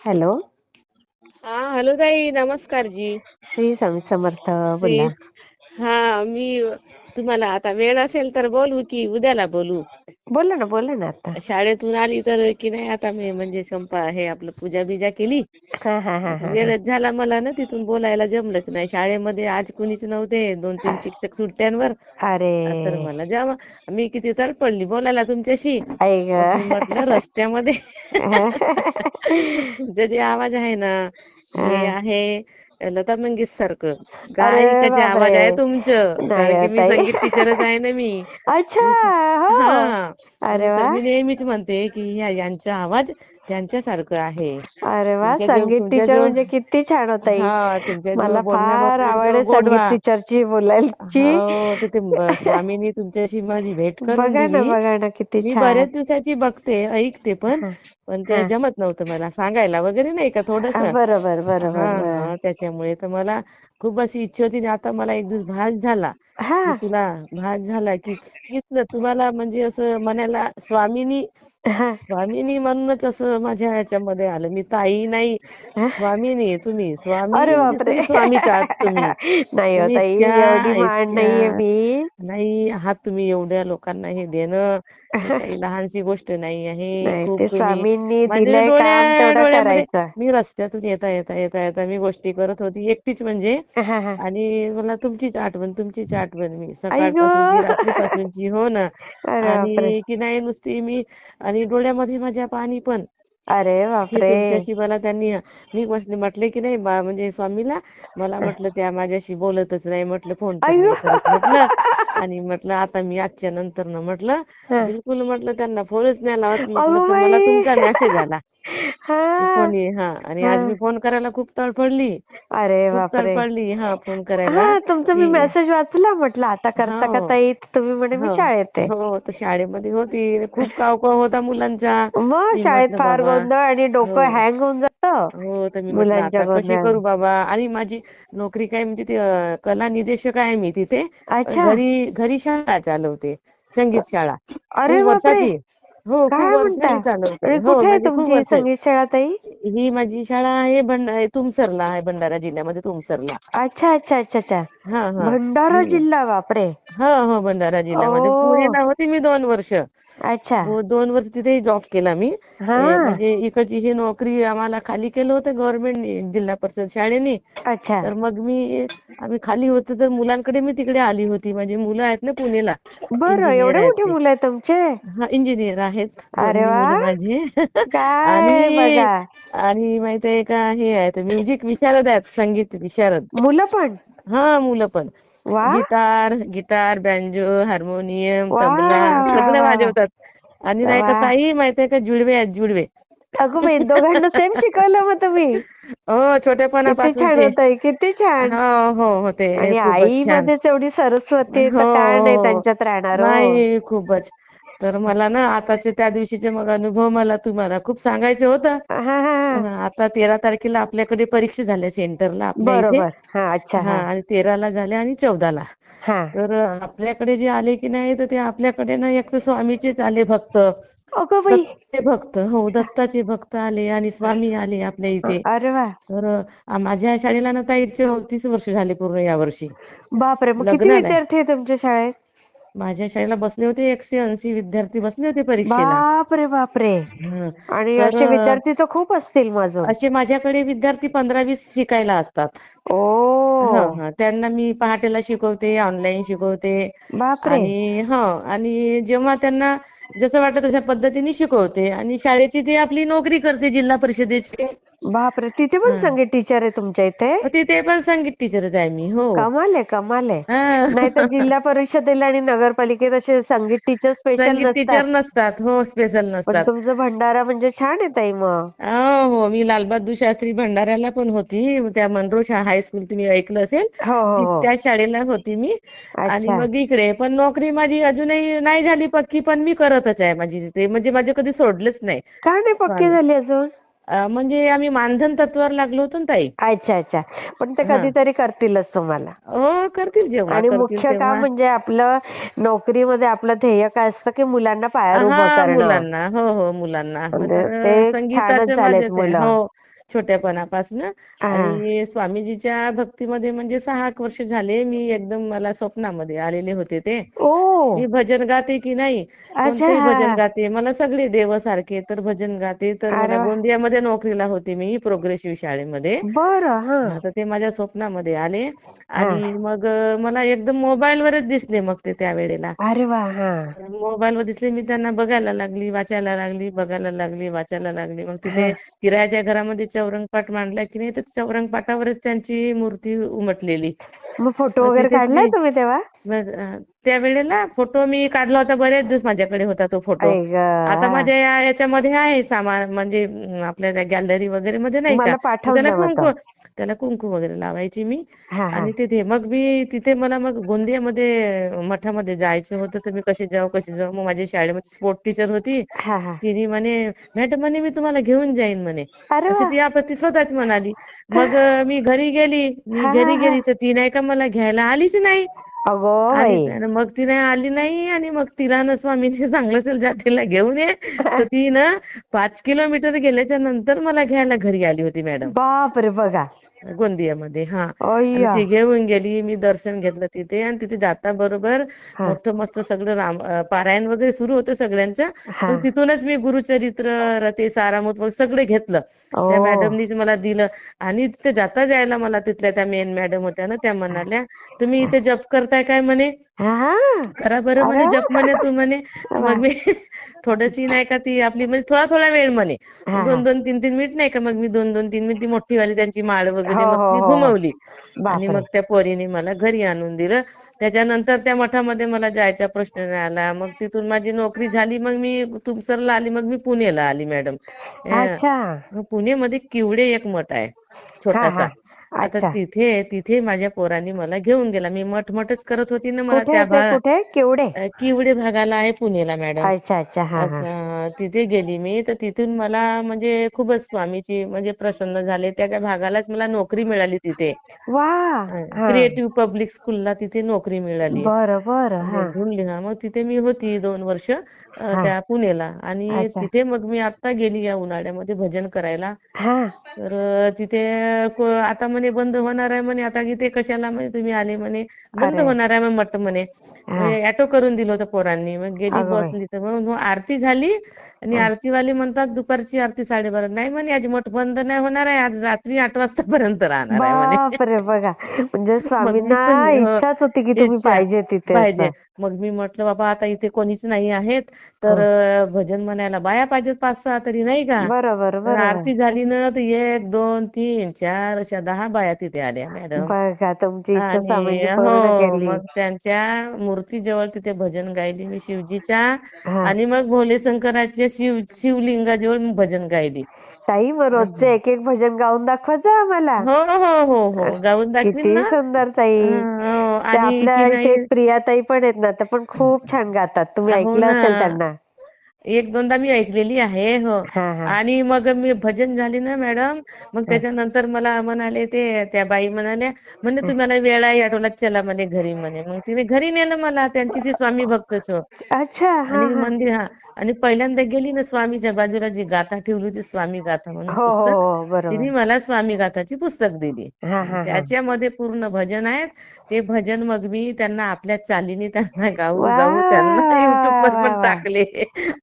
Hello. हा, hello ताई, नमस्कार जी. श्री स्वामी समर्थ. श्री बोला. हा मी तुम्हाला आता वेळ असेल तर बोलू की उद्याला बोलू? बोला ना, बोला ना आता. शाळेतून आली तर की नाही, आता मी म्हणजे हे आपलं पूजा बिजा केली. हा हा हा हा हा. वेळच झाला मला ना, तिथून बोलायला जमलंच नाही. शाळेमध्ये आज कुणीच नव्हते, 2-3 शिक्षक सुट्ट्यांवर. अरे तर मला जेव्हा मी किती तडपडली बोलायला तुमच्याशी, आई ग. पण म्हटलं रस्त्यामध्ये तुमचा जे आवाज आहे ना, हे आहे लता मंगेशकर सारखं अरे गायकाचे बापरे. आवाज आहे तुमचं. नाही कारण हो की मी ताई. संगीत टीचरच आहे ना मी. अच्छा. हा, हो. अरे वा. तर मी नेहमीच म्हणते की यांचा आवाज त्यांच्यासारखं आहे. अरे वा, तुमच्या जो संगीत तुमच्या टीचर जो म्हणजे किती छान होता ताई. तुमच्या जो मला फार बोलण्यामध्ये आवड जो आहे संगीत गोडवा. टीचरची बोलायची. हो, तर ते स्वामींनी तुमच्याशी माझी भेट करून दिली. बघा ना किती मी छान. बऱ्याच दिवसाची बघते, ऐकते पण. हा पण हा. ते जमत नव्हतं मला सांगायला वगैरे, नाही का, थोडंसं. बरोबर बरोबर हां, बरोबर. त्याच्यामुळे तर मला खूप अशी इच्छा होती आणि आता मला एक दिवस भास झाला, हा की तुला भास झाला, की सांगितलं तुम्हाला म्हणजे असं मनाला स्वामीनी हा स्वामीनी म्हणूनच असं माझ्या ह्याच्यामध्ये आलं. मी ताई नाही, हा. स्वामीनी तुम्ही. स्वामी अरे म्हणजे बापरे. तुम्ही स्वामीच आहात तुम्ही. नाही हो तुम्ही ताई, एवढी मान नाहीये इतक्या मी. नाही आहात तुम्ही. एवढ्या लोकांना हे देणं, हे काही लहानशी गोष्ट नाही आहे. नाही, खूप ते तुम्ही स्वामींनी म्हणजे दिलंय काम तेवढं डोळ्यामध्ये करायचं. मी रस्त्यातून येता मी गोष्टी करत होती एकटीच म्हणजे. हा हा. आणि मला तुमचीच आठवण मी आई ग. सकाळपासूनची रात्रीपासूनची. हो ना. अरे बापरे. आणि की नाही नुसती मी, आणि डोळ्यामध्ये माझ्या पाणी पण. अरे हे बापरे. तुमच्याशी मला त्यांनी मी म्हटले की नाही म्हणजे स्वामीला, मला म्हटलं त्या माझ्याशी बोलतच नाही, म्हटलं फोन पण अयो. नाही करत म्हटलं. आणि म्हटलं आता मी आजच्या नंतर न म्हटलं हा. बिलकुल म्हटलं त्यांना फोनच नाही लावत म्हटलं. अगो तर मला बाई. तुमचा मेसेज आला. हा फोन आणि हा. आज मी फोन करायला खूप तडफडली. अरे बापरे. फोन करायला हा, तुमचा मी की मेसेज वाचला, म्हटलं आता करता का हो, ताई, तर तुम्ही म्हणे मी हो, शाळेत आहे. हो. तर शाळेमध्ये होती. खूप कावकाव होता मुलांचा. मग मी शाळेत म्हटलं फार बाबा, गोंधळ आणि डोकं हो, हँग होऊन जातं हो. तर मी म्हटलं मुलांच्या आता कशी गोंधळाने. करू बाबा. आणि माझी नोकरी काय म्हणजे ते कला निदेशक आहे मी तिथे. पण अच्छा. घरी घरी शाळा चालवते, संगीत शाळा. अरे खूप बापरे. वर्षाची. हो, खूप काय म्हणता. वर्षाची चालवते. आणि हो, कुठे आहे म्हणजे खूप तुमची वर्ष. संगीत शाळा ताई? ही माझी शाळा आहे तुमसरला आहे, भंडारा जिल्ह्यामध्ये तुमसरला. अच्छा अच्छा अच्छा अच्छा. हां, हां. भंडारा जिल्हा, बापरे. हो, हो. भंडारा जिल्ह्यामध्ये ओ. पुणेला होते मी 2 वर्ष. अच्छा. हो, 2 वर्ष तिथेही जॉब केला मी. हा. म्हणजे इकडची ही नोकरी आम्हाला खाली केलं होतं गव्हर्नमेंटने, जिल्हा परिषद शाळेने. अच्छा. तर मग आम्ही खाली होतो तर मुलांकडे मी तिकडे आली होती. माझी मुलं आहेत ना पुणेला, बरं, इंजिनियर एवढे आहेत मोठे ते. मुलं आहेत तुमचे? हां, इंजिनियर आहेत अरे दोन्ही वा. मुलं माझे. काय आणि बघा. आणि माहित आहे का, हे आहेत म्युझिक विशारद आहेत, संगीत विशारद. मुलं पण. हां, मुलं पण. वा गिटार, बँजो, हार्मोनियम, वा तबला वा सगळं वा वा वाजवतात. आणि नाही का वा. ताई, माहिती आहे का, जुळवे आहेत जुळवे. अगं बाई, दोघांना सेम शिकवलं मग तुम्ही? हो, किती छान छोटेपणापासूनचे. होतंय, किती छान. हो, हो. होते आणि खूपच आई छान. मध्येच एवढी सरस्वती आहे, हो, तर काय नाही हो. त्यांच्यात राहणार हो. नाही, खूपच. तर मला ना आताचे त्या दिवशीचे मग अनुभव मला तुम्हाला खूप सांगायचे होतं. हा हा हा. आता 13 तारखेला आपल्याकडे परीक्षा झाल्या सेंटरला आपल्या इथे. बरोबर. हा. अच्छा. हा आणि 13ला झाल्या आणि 14ला. हा. तर आपल्याकडे जे आले की नाही, तर ते आपल्याकडे ना एक तर स्वामीचेच आले भक्त. अगं बाई. दत्ताचे भक्त, हो, दत्ताचे भक्त आले आणि स्वामी आले आपल्या इथे. अरे वा. तर माझ्या शाळेला ना ताई 34 वर्ष झाले पूर्ण यावर्षी. बापरे, मग किती लग्नाला आहे. विद्यार्थी आहे तुमच्या शाळेत? माझ्या शाळेला बसले होते 180 विद्यार्थी बसले होते परीक्षेला. बापरे बापरे. हं. आणि तर असे विद्यार्थी तर खूप असतील मग अजून. असे माझ्याकडे विद्यार्थी 15-20 शिकायला असतात. ओ. त्यांना मी पहाटेला शिकवते, ऑनलाईन शिकवते. बापरे. आणि जेव्हा त्यांना जसं वाटतं तशा पद्धतीने शिकवते. आणि शाळेची ती आपली नोकरी करते जिल्हा परिषदेची. बापरे, तिथे पण हां. संगीत टीचर आहे तुमच्या इथे? तिथे पण संगीत टीचरच आहे मी. हो. कमाल आहे, कमाल आहे. हां. नाहीतर जिल्हा परिषदेला आणि नगरपालिकेत असे संगीत टीचर स्पेशल संगीत नसतात. टीचर नसतात. हो, स्पेशल पण नसतात. तुमचं भंडारा म्हणजे छान आहे ताई मग. हो, हो. मी लालबहादूर शास्त्री भंडाऱ्याला पण होती. त्या मनरो हायस्कूल तुम्ही ऐकलं असेल. हो हो हो. त्या शाळेला होती मी. आणि अच्छा. मग इकडे पण नोकरी माझी अजूनही नाही झाली पक्की, पण मी करतच आहे माझी तिथे. म्हणजे माझे कधी सोडलंच नाही. का नाही पक्की स्वामी झाली अजून? म्हणजे आम्ही मानधन तत्वावर लागलो होतो ना ताई. अच्छा अच्छा. पण ते हां. कधीतरी करतीलच तुम्हाला. हो, करतील जेव्हा आणि करतील मुख्य काम तेव्हा. म्हणजे आपलं नोकरीमध्ये आपलं ध्येय काय असतं, की मुलांना पायावर उभं हां, करणं. मुलांना. हो, हो, मुलांना. म्हणजे तर ते छानच संगीताचं झालेत माझं ते. मुलं. हो. छोट्यापणापासून. हा. आणि स्वामीजीच्या भक्तीमध्ये म्हणजे 6 वर्ष झाले मी एकदम मला स्वप्नामध्ये आलेले होते ते. ओ. मी भजन गाते की नाही, अच्छा. कोणतेही भजन गाते, मला सगळे देवासारखे तर भजन गाते. तर मला अरे वा. गोंदियामध्ये नोकरीला होते मी प्रोग्रेसिव्ह शाळेमध्ये. बरं. हा. हा, तर ते माझ्या स्वप्नामध्ये आले. हा. आणि मग मला एकदम मोबाईलवरच दिसले मग ते त्यावेळेला. अरे वा. हा. मोबाईलवर दिसले, मी त्यांना बघायला लागली, वाचायला लागली, बघायला लागली, वाचायला लागली. मग हा. तिथे किरायाच्या घरामध्ये चौरंगपाठ मांडला की नाही, तर चौरंगपाठावरच त्यांची मूर्ती उमटलेली. मग फोटो मग वगैरे तिथेच काढलाय मी तुम्ही तेव्हा? मग त्यावेळेला फोटो मी काढला होता, बरेच दिवस माझ्याकडे होता तो फोटो. ऐ ग. आता हा. माझ्या याच्यामध्ये आहे सामान, म्हणजे आपल्या त्या गॅलरी वगैरे मध्ये नाही का. मला मग पाठवून द्या मग तो. त्याला कुंकू वगैरे लावायची मी. हा. हा. आणि तिथे मग मी तिथे मला मग गोंदियामध्ये मठामध्ये जायचं होतं, तर मी कशी जाऊ कशी जाऊ. मग माझी शाळेमध्ये स्पोर्ट टीचर होती. हा. हा. तिने म्हणे, मॅडम म्हणे मी तुम्हाला घेऊन जाईन म्हणे. अरे अशी वा. ती आपत्ती स्वतःच म्हणाली. मग मी घरी गेली. मी हा. हा. घरी हा. गेली तर ती नाही का मला घ्यायला आलीच नाही. अगो आणि बाई. मग ती नाही आली नाही. आणि मग तिला ना स्वामीने सांगलं, चल जा तिला घेऊन ये. तर ती ना 5 किलोमीटर गेल्याच्या नंतर मला घ्यायला घरी आली होती मॅडम, बापरे. बघा. गोंदियामध्ये. हा. आणि अय्या. ती घेऊन गेली, मी दर्शन घेतलं तिथे. आणि तिथे जाता बरोबर हा. मोठं मस्त सगळं पारायण वगैरे सुरू होतं सगळ्यांचं. हा. मग तिथूनच मी गुरुचरित्र, रते सारामृत वगैरे सगळं घेतलं. ओ. त्या मॅडमनीच मला दिलं. आणि तिथे जाता जायला मला तिथल्या त्या मेन मॅडम होत्या ना, त्या म्हणाल्या, तुम्ही इथे जप करताय काय म्हणे, हा. करा बरं अरे म्हणे जप म्हणे वा. तू म्हणे. तर वा. मग मी थोडीशी नाही का ती आपली म्हणजे थोडा थोडा वेळ म्हणे, हा. हा. 2-2, 3-3 मिनिट नाही का. मग मी 2-2, 3 मिनिट ती मोठीवाली त्यांची माळ हो. वगैरे मग हो. मी हो. हो. घुमवली. आणि बापरे. मग त्या पोरीने मला घरी आणून दिलं. त्याच्यानंतर त्या मठामध्ये मला जायचा प्रश्न नाही आला. मग तिथून माझी नोकरी झाली. मग मी तुमसरला आली. मग मी पुण्याला आली मॅडम. अच्छा. पुणेमध्ये किवडे एक मठ आहे हा. हा. छोटासा. आता अच्छा. तिथे तिथे माझ्या पोरांनी मला घेऊन गेला. मी मठच करत होती ना, मला कुठे त्या येते, कुठे केवढे? किवडे भागाला आहे पुणेला मॅडम. अच्छा. अच्छा. हा. हा. असं तिथे गेली मी. तर तिथून मला म्हणजे खूपच स्वामीची म्हणजे प्रसन्न झाले. त्या त्या भागालाच मला नोकरी मिळाली तिथे. वा. हा. क्रिएटिव्ह पब्लिक स्कूलला तिथे नोकरी मिळाली. बरं बरं. हा. मग तिथे मी होती 2 वर्ष हा. त्या पुणेला. आणि अच्छा. तिथे मग मी आता गेली या उन्हाळ्यामध्ये भजन करायला. हा. तर तिथे आता म्हणे बंद होणार आहे म्हणे, आता इथे कशाला म्हणे तुम्ही आले म्हणे, बंद अरे. होणार आहे मठ म्हणे. हा. ऑटो करून दिलं होतं पोरांनी. मग गेली अगं बाई. बसली तर मग आरती झाली. आणि हा. आरतीवाले म्हणतात दुपारची आरती 12:30. नाही म्हणे आज मठ बंद नाही होणार आहे, आज रात्री 8 वाजतापर्यंत राहणार आहे म्हणे. बापरे. बघा, म्हणजे मग मी स्वामींना पण इच्छाच होती की तुम्ही इच्छा पाहिजे तिथे पाहिजे. असं. मग मी म्हटलं बाबा आता इथे कोणीच नाही आहेत, तर हा. भजन म्हणायला बाया पाहिजेत 5-6 तरी नाही का. बरोबर तर बरोबर. आरती झाली ना, तर 1-2-3-4 अशा 10 बाया तिथे आल्या मॅडम. बघा, तुमची इच्छा आणि स्वामींनी पूर्ण हो, केली. मग त्यांच्या मूर्तीजवळ तिथे भजन गायली मी शिवजीच्या. हा. आणि मग भोले शंकराच्या शिवलिंगाजवळ मी भजन गायली. ताई, मग रोजचे एक एक भजन गाऊन दाखवत जा आम्हाला. हो हो हो हो, गाऊन दाखवीन किती ना. सुंदर ताई. हो. त्या आणि आपल्या की इथे नाही. एक प्रिया ताई पण आहेत ना, त्या पण खूप छान गातात. तुम्ही हो ऐकलं ना, असेल त्यांना. 1-2दा मी ऐकलेली आहे. हो. हा. हा. आणि मग मी भजन झाली ना मॅडम. मग हा. त्याच्यानंतर मला म्हणाले, त्या बाई म्हणाल्या, म्हणे हा. तुम्हाला वेळ आहे ऑटोलाच चला म्हणे घरी म्हणे. मग तिने घरी नेलं मला. त्यांची ती स्वामी भक्तच हो. अच्छा. हा. आणि हा. मंदिर आणि पहिल्यांदा गेली ना, स्वामीच्या बाजूला जी गाथा ठेवली होती, स्वामी गाथा म्हणून हो हो पुस्तक, हो. तिने बरोबर. मला स्वामी गाथाची पुस्तक दिली. हा. आणि हा. हा. त्याच्यामध्ये पूर्ण भजन आहेत. ते भजन मग मी त्यांना आपल्या चालीने त्यांना गाऊ वा गाऊ त्यांना वा युट्यूबवर वा पण वा. टाकले.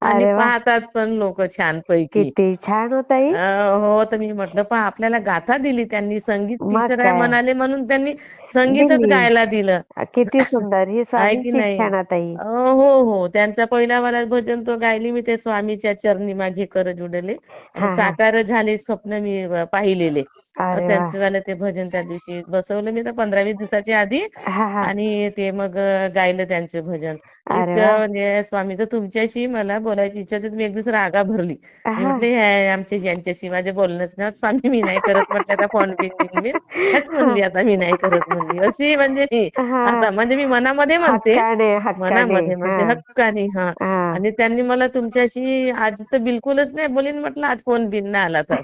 आणि अरे वा. पाहतात पण लोक छानपैकी. किती छान हो ताई. हो. तर मी म्हटलं पहा, आपल्याला गाथा दिली त्यांनी, संगीत मग टीचर आहे काय म्हणाले म्हणून त्यांनी संगीतच दिली. गायला दिलं. किती सुंदर. ही आहे की स्वामींची नाही. इच्छा ना ताई. हो हो, त्यांचा पहिला वाला भजन तो गायली मी, ते स्वामीच्या चरणी माझे कर जुडले. हा. हा. साकार झाले स्वप्न मी पाहिलेले. अरे वा. त्यांचं वालं ते भजन त्या दिवशी बसवलं मी तर 15-20 दिवसाच्या आधी. हा. हा. आणि ते मग गायलं त्यांचे भजन. अरे वा. इतकं म्हणजे स्वामी, तर तुमच्याशी मला बोलायची इच्छा होती. मी एक दिवस रागा भरली. मी हा. म्हटलं हे आमच्या यांच्याशी माझे बोलणंच ना, स्वामी मी नाही करत म्हटलं आता फोन बिन हट हा. म्हणली, आता मी नाही करत म्हणली. अशी म्हणजे मी हा. आता म्हणजे मी मनामध्ये म्हणते, हक्काने हक्काने. मनामध्ये हा. म्हणते हक्काने. हा. हा. आणि त्यांनी मला तुमच्याशी आज तर बिलकुलच नाही बोलीन म्हटलं, आज फोन बिन नाही आला तर.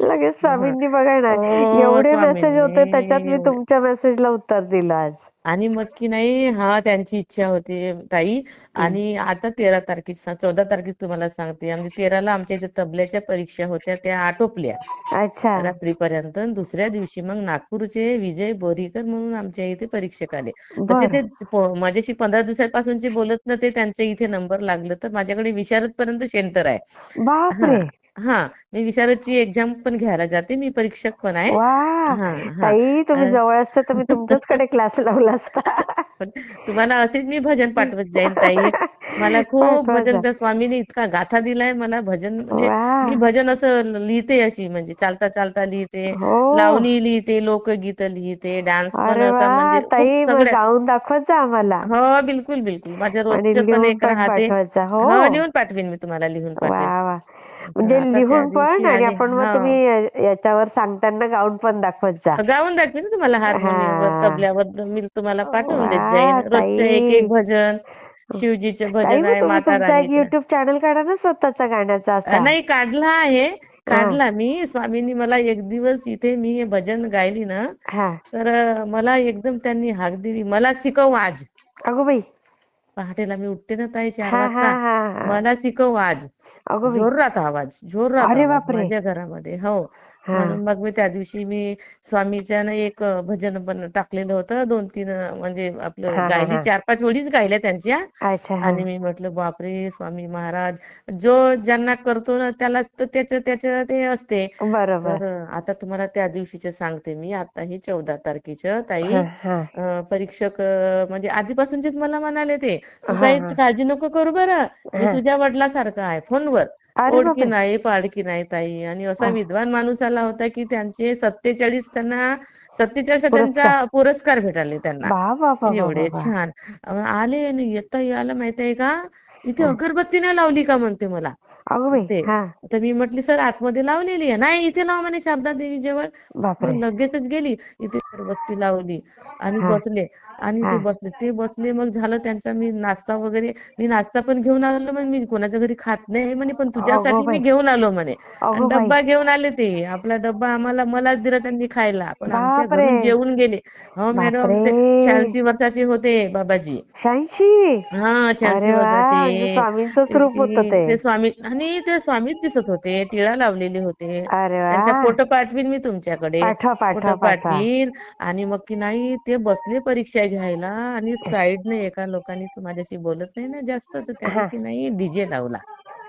लगेच हं. स्वामींनी बघा ना, हो, एवढे मेसेज होते त्याच्यात स्वामींनी मी एवढे तुमच्या मेसेजला उत्तर दिलं आज. आणि मग की नाही हा त्यांची इच्छा होती ताई. हं. आणि आता 13 तारखेचा 14 तारखेच तुम्हाला सांगते आमच्या 13ला आमच्या इथे तबल्याच्या परीक्षा होत्या त्या आटोपल्या अच्छा. रात्रीपर्यंत. दुसऱ्या दिवशी मग नागपूरचे विजय बोरीकर म्हणून आमच्या इथे परीक्षक आले. तसे बरं. ते माझ्याशी 15 दिवसापासूनचे बोलत नव्हते, त्यांच्या इथे नंबर लागलं तर माझ्याकडे विशारद पर्यंत सेंटर आहे. हा बापरे! हा मी विशारदची एक्झाम पण घ्यायला जाते, मी परीक्षक पण आहे. वाह! हा हा ताई तुम्ही जवळ असते तर मी तुमच्याचकडे क्लास लावला असता. पण तुम्हाला असेच मी भजन पाठवत जाईन ताई. मला खूप पाठवा भजन जा. त्या स्वामीने इतका गाथा दिलाय मला भजन, म्हणजे मी वाह! भजन असं लिहिते अशी, म्हणजे चालता चालता लिहिते, हो. लावणी लिहिते, लोकगीत लिहिते, डान्स पण अरे असा वाह! म्हणजे खूप ताई मग सगळ्याच. गाऊन दाखवत जा आम्हाला हो, बिलकुल बिलकुल माझं आणि रोजचं पण लिहून एक पण राहते. पाठवत जा. हो. हो, लिहून पाठवेन मी तुम्हाला, लिहून पाठवेन. वाह! वाह! तर म्हणजे आता त्या लिहून पण दिवशी आणि आले. आपण मग हा, तुम्ही याच्यावर सांगताना गाऊन पण दाखवत जा. गाऊन दाखवीन ना तुम्हाला, हार्मोनियमवर हां. तबल्यावर मी तुम्हाला पाठवून देत जाईन. वाह! रोजचं एक एक ताई. भजन, शिवजीचे ताई भजन मग आहे, तुम्ही माता तुमचा एक राणीचे. YouTube चॅनल काढा ना स्वतःचा गाण्याचा असा. नाही काढला आहे, हां, काढला मी. स्वामींनी मला एक दिवस इथे मी हे भजन गायली ना, हां. तर मला एकदम त्यांनी हाक दिली, मला शिकव आज. अगो बाई! पहाटेला मी उठते ना ताई 4 हां, हां, वाजता. हां, हां. मला शिकव आज. अगो बाई! जोरात आवाज, जोरात अरे आवाज बापरे! माझ्या घरामध्ये. हो. हां. म्हणून मग मी त्या दिवशी मी स्वामीच्या ना एक भजन पण टाकलेलं होतं. 2-3 म्हणजे आपलं हां, हां, गायली, हां. 4-5 ओळीच गायल्या त्यांच्या. अच्छा. हां. आणि मी म्हटलं बापरे स्वामी महाराज, जो ज्यांना करतो ना त्याला तर त्याचं त्याचं ते असते. बरोबर. तर आता तुम्हाला त्या दिवशीचं सांगते मी. आता हे 14 तारखेचं ताई. हां, हां. परीक्षक म्हणजे आधीपासूनचेच मला म्हणाले ते, "तू हां, काही हां. काळजी नको करू बरं. मी हां. तुझ्या वडिलांसारखा आहे फोनवर." अरे ओळखी बापरे! नाही, पाडकी नाही ताई. आणि असा अ, विद्वान माणूस आला होता की त्यांचे 47 त्यांना 47 त्यांचा पुरस्कार. पुरस्कार भेटले त्यांना. वाह, वाह, वाह, वाह, वाह, एवढे वाह! छान. आले आणि येता यायला माहितीये का, "इथे हं. अगरबत्ती नाही लावली का?" म्हणते मला. अगो बाई! ते. हां. तर मी म्हटली, "सर आतमध्ये लावलेली आहे." "नाही, इथे लाव," म्हणे, "शारदा देवी जवळ." मग बापरे! लगेचच गेली. इथे अगरबत्ती लावली आणि हां, बसले. आणि ते हां. बसले. ते बसले मग झालं त्यांचा मी नाश्ता वगैरे, मी नाश्ता पण घेऊन आलो म्हणे, "मी कोणाच्या घरी खात नाही म्हणे, पण अगो तुझ्यासाठी मी बाई! घेऊन आलो," म्हणे. आणि अगो बाई! डब्बा घेऊन आले ते. आपला डब्बा मलाच दिला त्यांनी खायला. पण आमच्या बापरे! घरून जेवून गेले. हो मॅडम, बापरे! ते 86 वर्षाचे होते बाबाजी. 86. हां, 86 अरे वाह! म्हणजे वर्षाचे. स्वामींचंच तेच रूप होतं की ते. ते स्वामी, आणि ते स्वामीच दिसत होते. टिळा लावलेले होते. अरे त्यांचा वाह! फोटो पाठवीन मी तुमच्याकडे. पाठवा, पाठवा, फोटो पाठवा. पाठवीन. आणि मग की नाही ते बसले परीक्षा घ्यायला आणि साइडने एका लोकांनी, तो माझ्याशी बोलत नाही ना जास्त, तर त्यांनी हां. की नाही डीजे लावला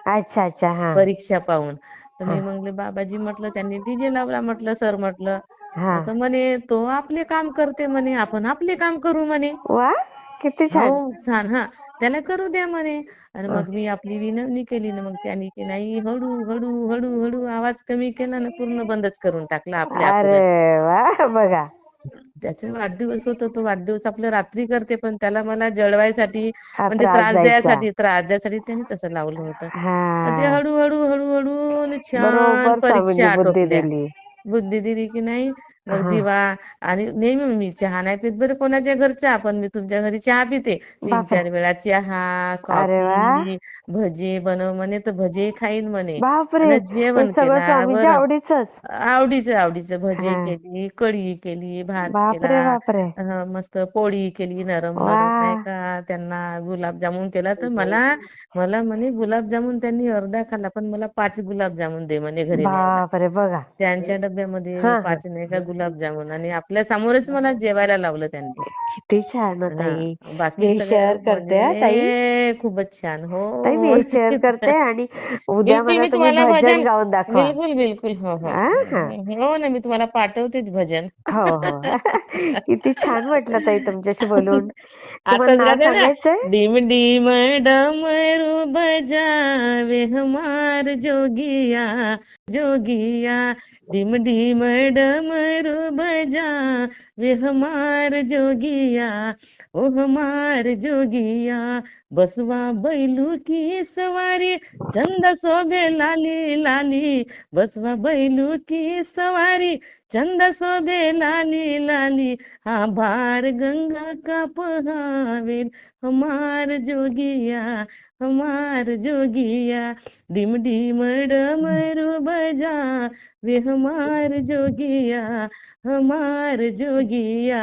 अच्छा, अच्छा. हां, परीक्षा पाहून. तर मी हां, म्हणले, "बाबाजी," म्हटलं, "त्यांनी डीजे लावला," म्हटलं, "सर," म्हटलं. हां. तर म्हणे, "तो आपले काम करते," म्हणे, "आपण आपले काम करू," म्हणे. वाह! किती हो, छान. छान. हां, त्याला करू द्या म्हणे. आणि अ, मग मी आपली विनवणी केली ना, मग त्याने की नाही हळू, हळू, हळू, हळू आवाज कमी केला ना, पूर्ण बंदच करून टाकला आपल्या अरे आपणच. वाह! बघा. त्याचा वाढदिवस होता, तो वाढदिवस आपला रात्री करते, पण त्याला मला जळवायसाठी, हा म्हणजे त्रास द्यायचा. त्रास द्यायसाठी त्याने तसं लावलं होतं. आणि ते हां. हळू-हळू, हळू-हळू आणि छान बरोबर स्वामींनी परीक्षा बुद्धी आटोपल्या. दिली. बुद्धी दिली की नाही. मग हां. दिवा. आणि नेहमी मी चहा नाही पीत बरं कोणाच्या घरचा, पण मी तुमच्या घरी चहा पिते. बापरे! 3-4 वेळा चहा, अरे वाह! कॉफी, भजे बनव म्हणे, तर भजे खाईन म्हणे. बापरे! आणि हे जेवण सगळं स्वामींच्या केल्यावर आवडीचंच. आवडीचं भजे हां. केली, कढी केली, भात केला, बापरे, बापरे! मस्त पोळी केली नरम-नरम नाही वाह! का. त्यांना गुलाबजामुन केला, तर मला मला म्हणे गुलाबजामुन त्यांनी अर्धा खाल्ला, पण मला 5 गुलाबजामुन दे म्हणे घरी न्यायला. बापरे! बघा. त्यांच्या डब्यामध्ये हां, हां. 5 नाही का गुलाबजामुन, आणि आपल्या समोरच मला जेवायला लावलं त्यांनी. किती छान हो ताई. हां, बाकी मी शेअर सगळं करते हां ताई. म्हणजे खूपच छान. हो, ताई मी हो. शेअर नक्कीच. करते आणि उद्या बिलकुल मला मी तुम्ही तुम्हाला भजन भजन, गाऊन दाखवा. बिलकुल, बिलकुल. हो, हो. हां, हां. हो ना, मी तुम्हाला पाठवतेच भजन. हो, हो. किती छान वाटलं ताई तुमच्याशी बोलून. तुम्हाला आताच नाव गाते ना, सांगायचंय? डिम डिम डमरू बजावे हमार जोगिया, जोगिया, डिम डिम डमरू बजावे हमार जोगिया, ओ हमार जोगिया, बसवा बैलू की सवारी, चंद शोभे लाली लाली, बसवा बैलू की सवारी, चंद शोभे लाली लाली, हा भार गंगा का पहावेल, हमार जोगिया, हमार जोगिया, डिम डिम डमरू बजा, वे हमार जोगिया, हमार जोगिया.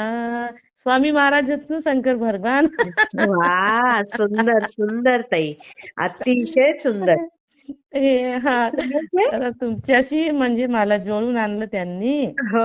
स्वामी महाराज शंकर भगवान. वा, सुंदर सुंदर ताई, अतिशय सुंदर. हा. म्हणजे तर तुमच्याशी म्हणजे मला जोडून आणलं त्यांनी. हो,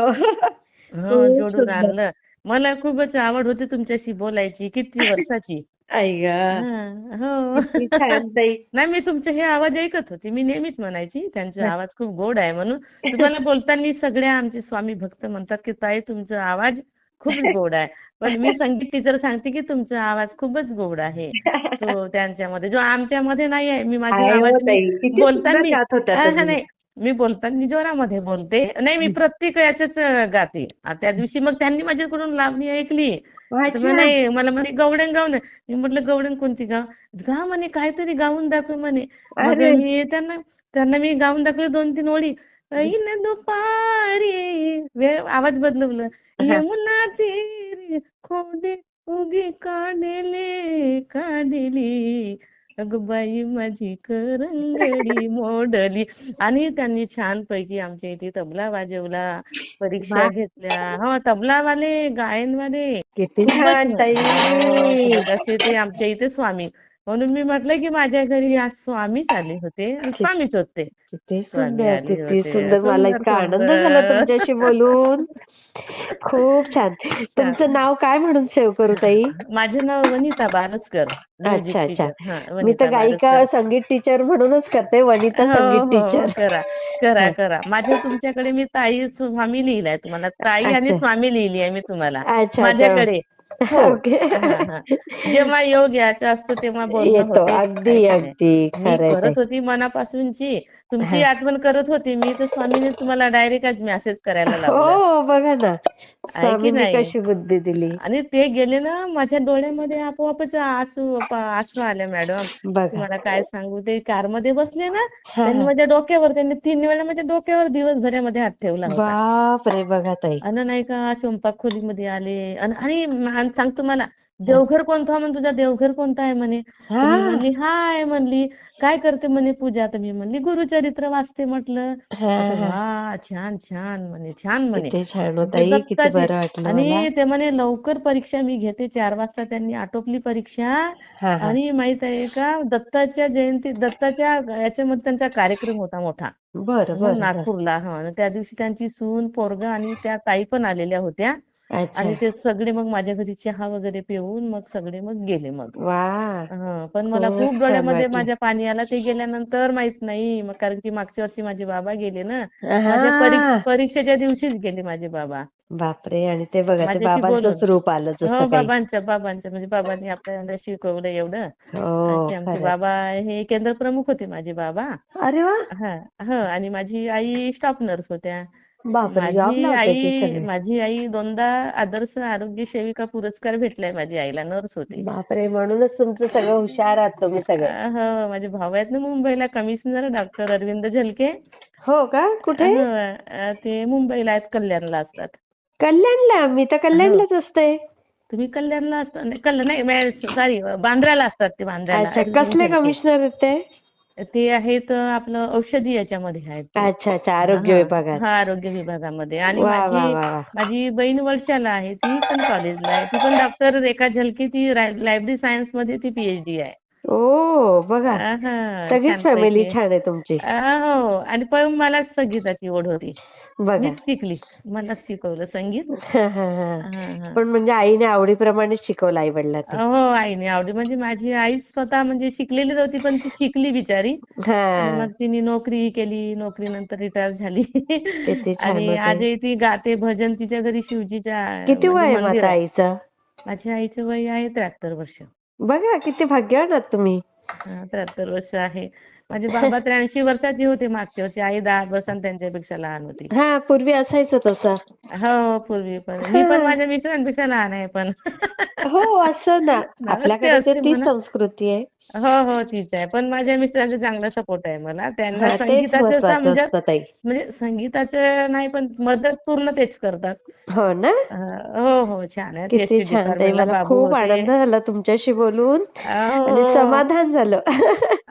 हो, खूप जोडून सुंदर. आणलं. मला खूपच आवड होती तुमच्याशी बोलायची. किती वर्षाची. आई ग, हा, हो. किती छान ताई. नाही, मी तुमचे हे आवाज ऐकत होते. मी नेहमीच म्हणायची त्यांचा आवाज खूप गोड आहे म्हणून. तुम्हाला बोलताना सगळ्या आमचे स्वामी भक्त म्हणतात की ताई तुमचा आवाज खूप गोड आहे. पण मी संगीत टीचर सांगते की तुमचा आवाज खूपच गोड आहे. तो त्यांच्यामध्ये जो आमच्यामध्ये नाही आहे. मी माझी आहे हो आवाज मी ताई, किती सुंदर बोलताना गात होता तुम्ही. नाही, मी बोलताना जोरामध्ये बोलते. नाही, मी प्रत्येक याच्याच गाते. त्या दिवशी मग त्यांनी माझ्याकडून लावणी ऐकली. तर अच्छा. म्हणे मला म्हणे गवळण गाव. मी म्हटलं गवळण कोणती गाव? गा म्हणे काहीतरी गाऊन दाखव म्हणे. मग अरे, मी त्यांना त्यांना मी गाऊन दाखवले 2-3 ओळी. ऐन दुपारी वेळ आवाज बदलवलं. हा. यमुना तीरी खोडी उगी काढले काढली, अगं बाई माझी करंगडी मोडली. आणि त्यांनी छानपैकी आमच्या इथे तबला वाजवला. वा, परीक्षा घेतल्या. हो, तबलावाले, गायनवाले किती खूपच छान हो, ताई. खूपच असे ते आमच्या इथे स्वामी. म्हणून मी म्हटलं की माझ्या घरी आज स्वामीच आले होते आणि कि- स्वामीच होते. किती स्वामी सुंदर, आले किती होते. सुंदर. मला सुंदर इतका आनंद झाला सुंदर. तुमच्याशी बोलून. खूप छान. तुमचं नाव काय म्हणून सेव्ह करू ताई? माझे नाव वनिता बारसकर. म्युझिक अच्छा, अच्छा. टीचर. हा, मी तर वनिता गायिका, बारसकर. संगीत टीचर म्हणूनच करते, वनिता हो, संगीत हो. टीचर. करा, करा, करा. माझ्या तुमच्याकडे मी ताई स्वामी लिहिलाय तुम्हाला. ताई आणि अच्छा, स्वामी लिहिली आहे मी तुम्हाला. अच्छा, अच्छा. माझ्याकडे. हो. ओके. हां, हां. जेव्हा योग यायचं असतं तेव्हा बोलणं येतो. होतेच. अगदी, आहे की नाही? अगदी मी खरंय ताई. करत होती मनापासूनची. तुमची हां. आठवण करत होती मी, तर स्वामीने तुम्हाला डायरेक्ट आज मेसेज करायला लावलं. हो, बघा ना. आहे की स्वामींनी नाही? कशी बुद्धी दिली. आणि ते गेले ना माझ्या डोळ्यामध्ये आपोआपच आसू आले मॅडम. बघा. तुम्हाला काय सांगू, ते कारमध्ये बसले ना, हां, त्यांनी हां. माझ्या डोक्यावर त्यांनी 3 वेळा माझ्या डोक्यावर दिवसभरामध्ये हात ठेवला होता. बापरे! बघा ताई. नाही का स्वयंपाक खोलीमध्ये आले आणि सांगतो मला, हां. देवघर कोणतं म्हणे, तुझा देवघर कोणता आहे म्हणे. तर मी हां, म्हणली हाय म्हणली. काय करते म्हणे पूजा. तर मी म्हणली गुरुचरित्र वाचते म्हटलं. आता हां. वा छान छान म्हणे, छान म्हणे. किती छान हो ते ताई. किती दत्ताची. बरं वाटलं मला. आणि ते म्हणे लवकर परीक्षा मी घेते. 4 वाजता त्यांनी आटोपली परीक्षा. हां, हां. आणि माहित आहे का दत्ताच्या जयंती दत्ताच्या याच्यामध्ये त्यांचा कार्यक्रम होता मोठा. बरं, हो, बरं, बरं. नागपूरला. हां, आणि त्या दिवशी त्यांची सून, पोरगं आणि त्या ताई पण आलेल्या होत्या. अच्छा. आणि ते सगळे मग माझ्या घरी चहा वगैरे पिऊन मग सगळे मग गेले मग. वाह! पण मला खूप खूप छान डोळ्यामध्ये वाटलं. माझ्या पाणी आलं ते गेल्यानंतर माहित नाही. मग कारण की मागच्या वर्षी माझे बाबा गेले ना. माझ्या हां. परीक्षेच्या दिवशीच गेले माझे बाबा. बापरे! आणि ते बघा ते माझ्याशी बोलून. बाबांचंच रूप आलं जसं हो, काही. बाबांच्या म्हणजे बाबांनी आपल्याला शिकवलं एवढं. हो, आमचे बाबा खरंच. हे केंद्र प्रमुख होते माझे बाबा. अरे वाह! हां, हं. आणि माझी आई स्टाफ नर्स होत्या. बापरे! जॉबला होते ते सगळे. माझी आई 2दा आदर्श आरोग्य सेविका पुरस्कार भेटलाय माझी आईला, नर्स होती. बापरे! म्हणूनच तुमचं सगळं हुशार आहात तुम्ही सगळे. हो, माझे भाऊ आहेत ना मुंबईला कमिशनर डॉक्टर अरविंद झलके. हो का? कुठे? ते मुंबईला आहेत, कल्याणला असतात. कल्याणला? मी तर हो. कल्याणलाच असते. तुम्ही कल्याणला असता नाही नाही सॉरी बांद्र्याला असतात ते बांद्र्याला अच्छा. अरविंद कसले झलके. कमिशनर आहेत ते? ते आहेत आपलं औषधी याच्यामध्ये आहेत ते. अच्छा, अच्छा. हां, आरोग्य हां. विभागात. हां, आरोग्य विभागामध्ये. आणि वाह, वाह, वाह, वाह! माझी बहीण वर्षाला आहे. ती पण कॉलेजला आहे. ती पण डॉक्टर रेखा झलके. ती लायब्ररी सायन्समध्ये ती पीएचडी आहे. ओह! बघा. हां, सगळीच फॅमिली छानपैकी. छान आहे तुमची. हो. आणि पण मला संगीताची ओढ होती. बघा. मीच शिकली. मलाच शिकवलं संगीत. हां, हां, हां. हां, हां. पण म्हणजे आईने आवडीप्रमाणेच शिकवलं आई-वडिलांनी. हो, आईने आवडी म्हणजे माझी आई स्वतः म्हणजे शिकलेली नव्हती, पण ती शिकली बिचारी. आणि हां. मग तिने नोकरी केली. नोकरीनंतर रिटायर झाली. किती छान आणि होते. आजही ती गाते भजन. तिच्या घरी शिवजीच्या किती म्हणजे वय आहे मग मंदिर आता आहे. आईचं? माझ्या आईचं वय आहे 73 वर्ष. बघा किती भाग्यवान आहात तुम्ही. 73 वर्ष आहे. माझे बाबा 83 वर्षाचे होते मागच्या वर्षी. आई 10 वर्षांनी त्यांच्यापेक्षा लहान होती. हां, पूर्वी असायचं तसं. हो, पूर्वी पण. मी पण हां. माझ्या मिस्टरांपेक्षा लहान आहे पण. हो, असं ना. ते आपल्याकडे तर असते तीच म्हणा. संस्कृती आहे. हो हो तीच आहे. पण माझ्या मिस्टरांचा चांगला सपोर्ट आहे मला. त्यांना हा तेच संगीताचं महत्वाचं समजत असतं ताई. म्हणजे संगीताचं नाही पण मदत पूर्ण तेच करतात. हो ना? हो हो छान आहे. किती एसटी छान ताई. डिपार्टमेंटला मला बाबू खूप होते. आनंद झाला तुमच्याशी बोलून आणि हो. समाधान झालं.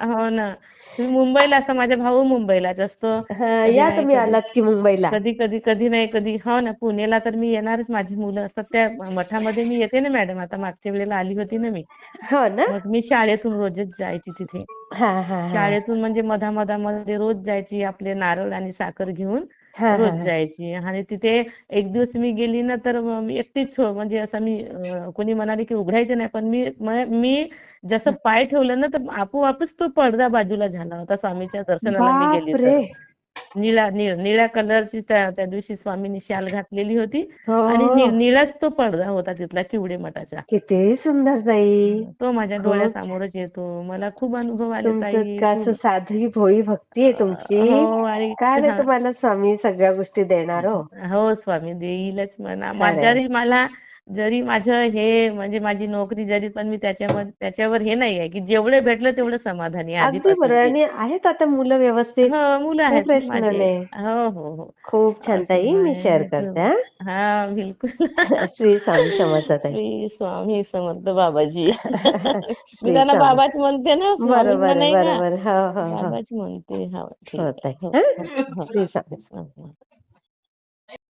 हो ना. तुम्ही मुंबईला असता माझा भाऊ मुंबईलाच असतो. हां, कधी या नाही तुम्ही कधी आलात की मुंबईला. कधी नाही कधी हो ना पुण्याला तर मी येणारच माझी मुलं असतात त्या मठामध्ये मी येते ना मॅडम आता मागच्या वेळेला आली होती ना मी. हो ना? मग मी शाळेतून रोजच जायची तिथे. हां, हां, हां. शाळेतून म्हणजे मधामधामध्ये रोज जायची आपले नारळ आणि साखर घेऊन हां, रोज हां, हां. जायची आणि तिथे एक दिवस मी गेली ना तर मी एकटीच म्हणजे असं मी कोणी म्हणाले की उघडायचं नाही पण मी जसं पाय ठेवलं ना तर आपोआपच तो पडदा बाजूला झाला होता स्वामीच्या दर्शनाला मी गेली बापरे! तर. निळ्या कलरची त्या दिवशी स्वामींनी शाल घातलेली होती हो, आणि हो. निळाच तो पडदा होता तिथला किवडे मठाचा. किती सुंदर ताई. तो माझ्या खूप छान. डोळ्यासमोरच येतो. मला खूप अनुभव आले तुमचं ताई का असं खूप. साधी भोळी भक्ती आहे हो तुमची. आणि काय नाही हां. तुम्हाला स्वामी सगळ्या गोष्टी देणार हो. हो स्वामी देईलच म्हणा. खरंय. जरी माझं हे म्हणजे माझी नोकरी जरी पण मी त्याच्यावर हे नाही आहे की जेवढं भेटलं तेवढं समाधानी आहे अगदी बरं आधीपासूनची. आणि आहेत आता मुलं व्यवस्थित? हो मुलं काही आहेत ना प्रश्न माझे. नाही. हो, हो, हो. खूप छान ताई. असं मी शेअर आहे. करते हां. हां, बिलकुल. श्री स्वामी समर्थ ताई. श्री स्वामी समर्थ बाबाजी. मी श्री त्यांना स्वामी. बाबाच म्हणते ना, स्वामींना बरोबर आहे, नाही ना. बरोबर. हो, हो, हो. बाबाच म्हणते. हो, हो ठीक ताई. आहे. हो, हां. हो, हो. श्री स्वामी. हो, हो.